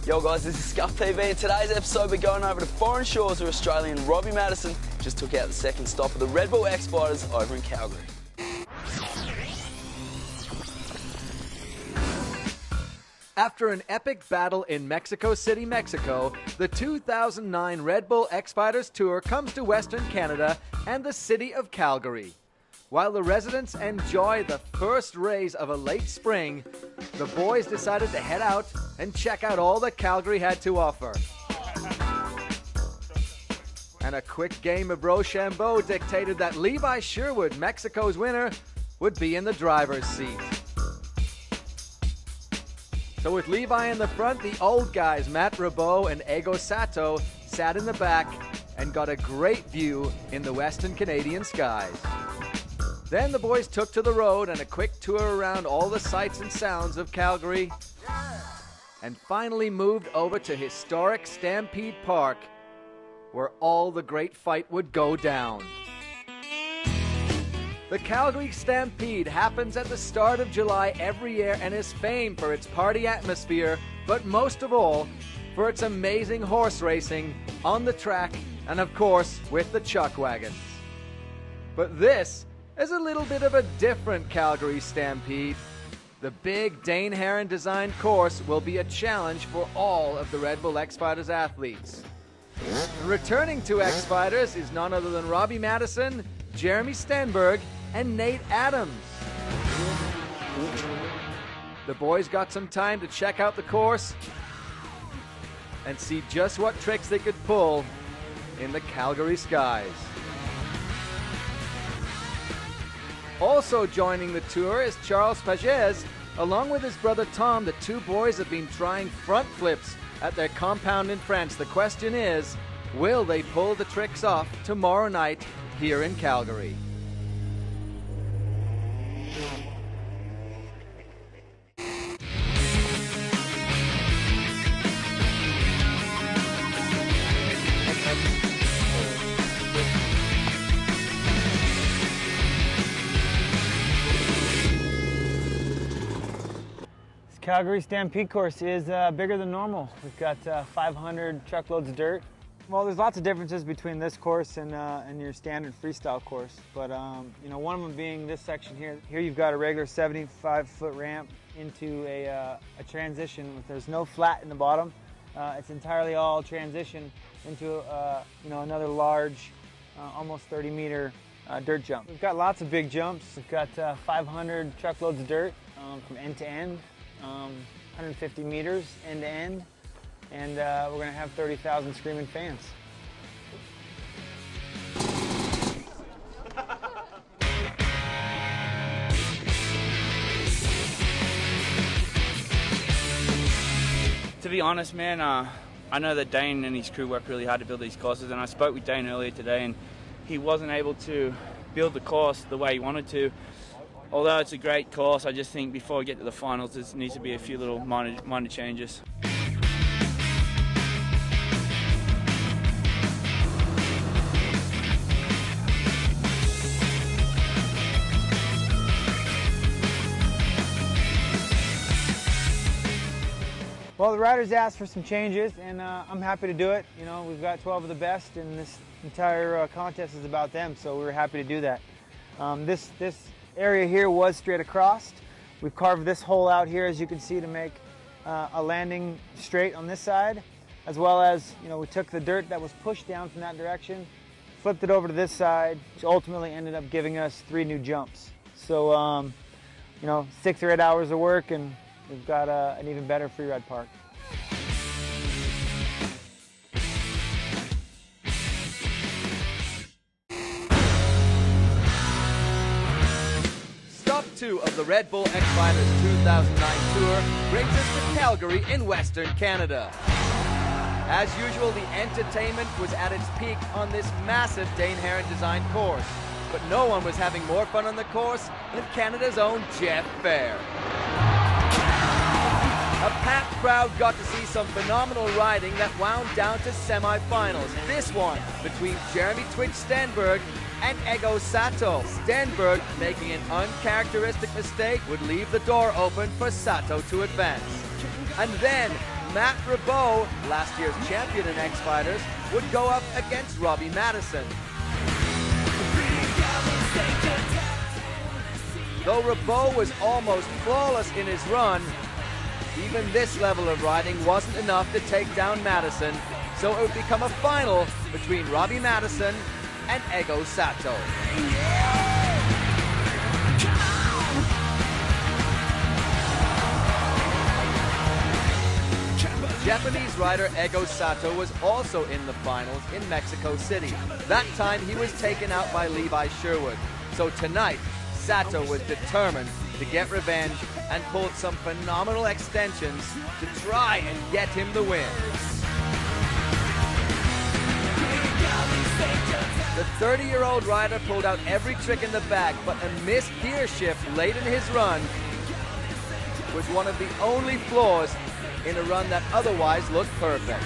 Yo guys, this is Skuff TV. In today's episode we're going over to foreign shores where Australian Robbie Maddison just took out the second stop of the Redbull X-Fighters over in Calgary. After an epic battle in Mexico City, Mexico, the 2009 Redbull X-Fighters Tour comes to Western Canada and the city of Calgary. While the residents enjoy the first rays of a late spring, the boys decided to head out and check out all that Calgary had to offer. And a quick game of Rochambeau dictated that Levi Sherwood, Mexico's winner, would be in the driver's seat. So with Levi in the front, the old guys, Matt Rabot and Eigo Sato, sat in the back and got a great view in the Western Canadian skies. Then the boys took to the road and a quick tour around all the sights and sounds of Calgary, and finally moved over to historic Stampede Park, where all the great fight would go down. The Calgary Stampede happens at the start of July every year and is famed for its party atmosphere, but most of all, for its amazing horse racing on the track and of course with the chuck wagons. But this is a little bit of a different Calgary Stampede. The big Dane Heron designed course will be a challenge for all of the Redbull X-Fighters athletes. Returning to X-Fighters is none other than Robbie Maddison, Jeremy Stenberg, and Nate Adams. The boys got some time to check out the course and see just what tricks they could pull in the Calgary skies. Also joining the tour is Charles Pages. Along with his brother Tom, the two boys have been trying front flips at their compound in France. The question is, will they pull the tricks off tomorrow night here in Calgary? Calgary Stampede course is bigger than normal. We've got 500 truckloads of dirt. Well, there's lots of differences between this course and your standard freestyle course, but you know, one of them being this section here. Here you've got a regular 75-foot ramp into a transition. There's no flat in the bottom. It's entirely all transition into you know, another large, almost 30-meter dirt jump. We've got lots of big jumps. We've got 500 truckloads of dirt from end to end. 150 meters end to end, and we're going to have 30,000 screaming fans. To be honest, man, I know that Dane and his crew work really hard to build these courses, and I spoke with Dane earlier today, and he wasn't able to build the course the way he wanted to. Although it's a great course, I just think before we get to the finals, there needs to be a few little minor changes. Well, the riders asked for some changes, and I'm happy to do it. You know, we've got 12 of the best, and this entire contest is about them, so we were happy to do that. This area here was straight across. We've carved this hole out here, as you can see, to make a landing straight on this side, as well as, you know, we took the dirt that was pushed down from that direction, flipped it over to this side, which ultimately ended up giving us 3 new jumps. So, you know, 6 or 8 hours of work, and we've got an even better free ride park. Stop 2 of the Redbull X-Fighters 2009 Tour brings us to Calgary in Western Canada. As usual, the entertainment was at its peak on this massive Dane Heron designed course, but no one was having more fun on the course than Canada's own Jeff Fair. A packed crowd got to see some phenomenal riding that wound down to semi-finals. This one between Jeremy Twitch Stenberg and Eigo Sato. Stenberg, making an uncharacteristic mistake, would leave the door open for Sato to advance. And then Matt Redbull, last year's champion in X-Fighters, would go up against Robbie Maddison. Though Redbull was almost flawless in his run, even this level of riding wasn't enough to take down Maddison, so it would become a final between Robbie Maddison and Eigo Sato. Japanese rider Eigo Sato was also in the finals in Mexico City. That time he was taken out by Levi Sherwood. So tonight, Sato was determined to get revenge and pulled some phenomenal extensions to try and get him the win. The 30-year-old rider pulled out every trick in the bag, but a missed gear shift late in his run was one of the only flaws in a run that otherwise looked perfect.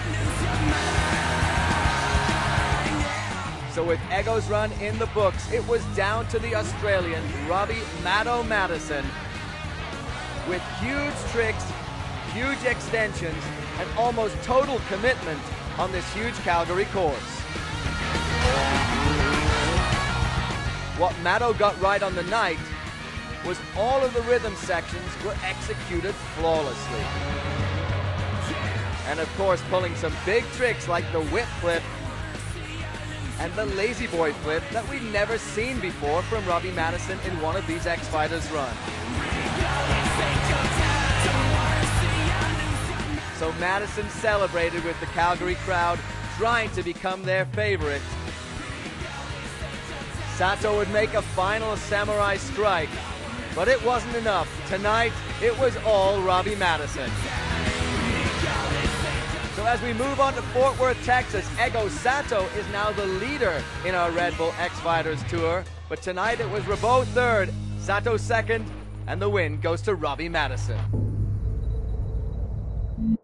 So with Eigo's run in the books, it was down to the Australian Robbie Maddison with huge tricks, huge extensions, and almost total commitment on this huge Calgary course. What Maddo got right on the night was all of the rhythm sections were executed flawlessly. And of course, pulling some big tricks like the whip flip and the lazy boy flip that we'd never seen before from Robbie Maddison in one of these X-Fighters runs. So Maddison celebrated with the Calgary crowd, trying to become their favorite. Sato would make a final samurai strike, but it wasn't enough. Tonight, it was all Robbie Maddison. So as we move on to Fort Worth, Texas, Eigo Sato is now the leader in our Redbull X-Fighters tour. But tonight it was Redbull third, Sato second, and the win goes to Robbie Maddison.